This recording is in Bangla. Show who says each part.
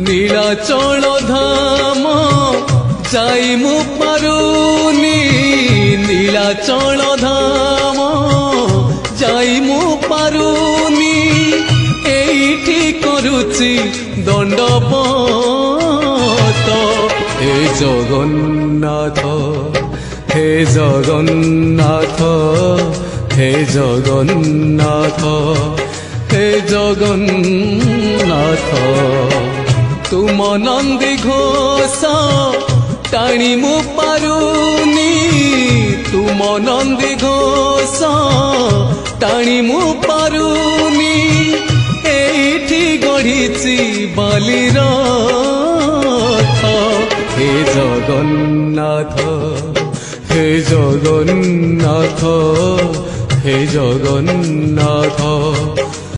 Speaker 1: নীলাচল ধাম যাই মু পারুনি নীলাচল ধাম যাই মু পারুনি এইটি করুচি দণ্ডবত হে জগন্নাথ হে জগন্নাথ হে জগন্নাথ হে জগন্নাথ তুম নন্দী ঘোষ টাণি মু পারুনি তুম নন্দী ঘোষ টাণি মু পারুনি এইটি গড়িছি বালির হে জগন্নাথ হে জগন্নাথ হে জগন্নাথ